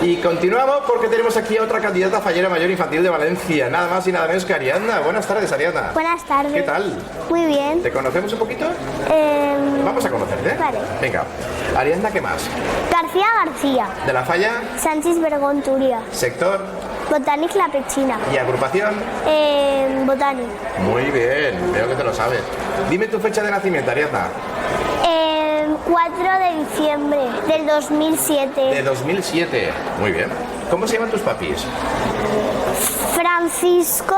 Y continuamos porque tenemos aquí a otra candidata fallera mayor infantil de Valencia, nada más y nada menos que Ariadna. Buenas tardes, Ariadna. Buenas tardes. ¿Qué tal? Muy bien. ¿Te conocemos un poquito? Vamos a conocerte. Vale. Venga. Ariadna, ¿qué más? García García. ¿De la falla? Sánchez Vergón Turia. ¿Sector? Botanic La Pechina. ¿Y agrupación? Botanic. Muy bien, veo que te lo sabes. Dime tu fecha de nacimiento, Ariadna. 4 de diciembre del 2007. De 2007. Muy bien. ¿Cómo se llaman tus papis? Francisco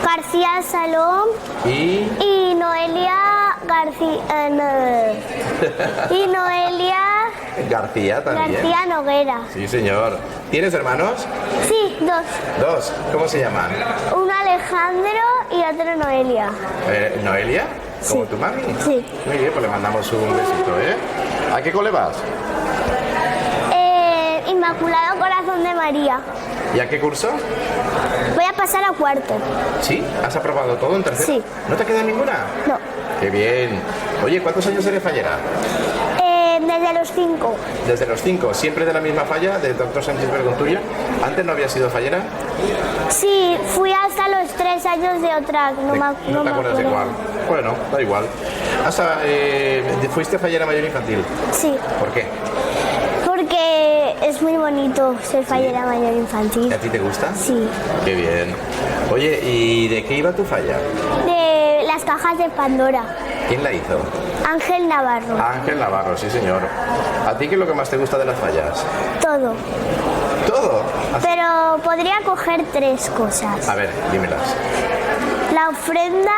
García Salón y Noelia García. Y Noelia García también. García Noguera. Sí, señor. ¿Tienes hermanos? Sí, dos. Dos. ¿Cómo se llaman? Uno Alejandro y otro Noelia. ¿Noelia? ¿Como Sí. tu mami? Sí. Muy bien, pues le mandamos un besito, ¿eh? ¿A qué cole vas? Inmaculado Corazón de María. ¿Y a qué curso? Voy a pasar a cuarto. ¿Sí? ¿Has aprobado todo en tercero? Sí. ¿No te queda ninguna? No. ¡Qué bien! Oye, ¿cuántos años eres fallera? Desde los 5. Desde los 5. ¿Siempre de la misma falla, de Dr. Sánchez Vergón Turia? ¿Antes no habías sido fallera? Sí, fui hasta los 3 años de otra. No te acuerdas de cuál. Bueno, da igual. ¿Fuiste fallera mayor infantil? Sí, ¿Por qué? porque es muy bonito ser fallera mayor ¿Y infantil. a ti te gusta? Sí. Qué bien. Oye, ¿y de qué iba tu falla? De las cajas de Pandora. ¿Quién la hizo? Ángel Navarro. Ángel Navarro, sí señor. ¿A ti qué es lo que más te gusta de las fallas? Todo. ¿Todo? Pero podría coger 3 cosas. A ver, dímelas. La ofrenda,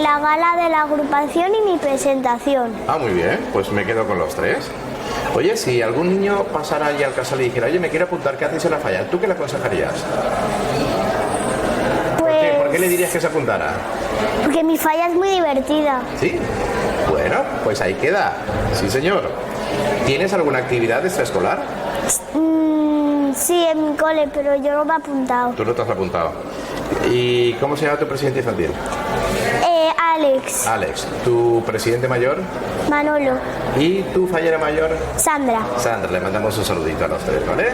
la gala de la agrupación y mi presentación. Ah, muy bien, pues me quedo con los 3. Oye, si algún niño pasara allí al casal y dijera, oye, me quiero apuntar, ¿qué haces en la falla? ¿Tú qué le aconsejarías? Pues, ¿Por qué le dirías que se apuntara? porque mi falla es muy divertida. ¿Sí? Bueno, pues ahí queda. Sí, señor. ¿Tienes alguna actividad extraescolar? Sí, en mi cole, pero yo no me he apuntado. Tú no te has apuntado. ¿Y cómo se llama tu presidente infantil? Alex, Alex. ¿Tu presidente mayor? Manolo, ¿Y tu fallera mayor? Sandra. Sandra, le mandamos un saludito a los 3, ¿vale?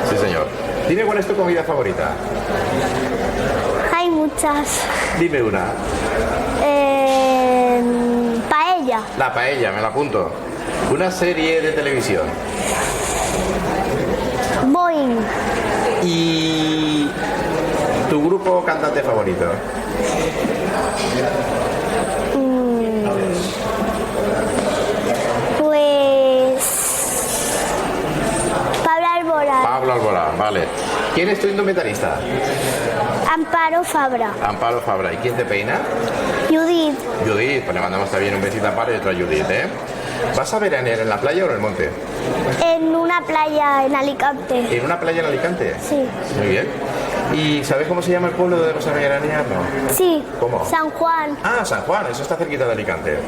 Sí, señor. Dime cuál es tu comida favorita. Hay muchas. Dime una. Paella. La paella, me la apunto. Una serie de televisión. Boing. ¿Y tu grupo cantante favorito? Pues Pablo Alborán. Pablo Alborán, vale. ¿Quién es tu indumentarista? Amparo Fabra. Amparo Fabra. ¿Y quién te peina? Judith. Judith, pues le mandamos también un besito a Amparo y otro a Judith, ¿eh? ¿Vas a veranear en la playa o en el monte? En una playa en Alicante. ¿En una playa en Alicante? Sí. Muy bien. ¿Y sabes cómo se llama el pueblo donde vas a veranear? No. Sí. ¿Cómo? San Juan. Ah, San Juan, eso está cerquita de Alicante.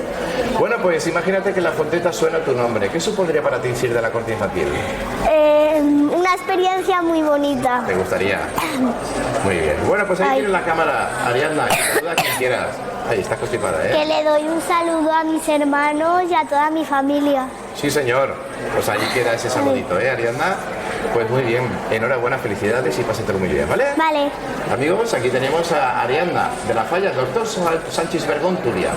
Bueno, pues imagínate que en la fonteta suena tu nombre. ¿Qué supondría para ti ir de la corte infantil? Una experiencia muy bonita. ¿Te gustaría? Muy bien. Bueno, pues ahí Ay. tienes la cámara, Ariadna. Saluda a quien quieras. Ahí está constipada, ¿eh? Que le doy un saludo a mis hermanos y a toda mi familia. Sí, señor. Pues ahí queda ese saludito, ¿eh, Ariadna? Pues muy bien. Enhorabuena, felicidades y pásatelo muy bien, ¿vale? Vale. Amigos, aquí tenemos a Ariadna de la falla, Dr. Sánchez Vergón Turia.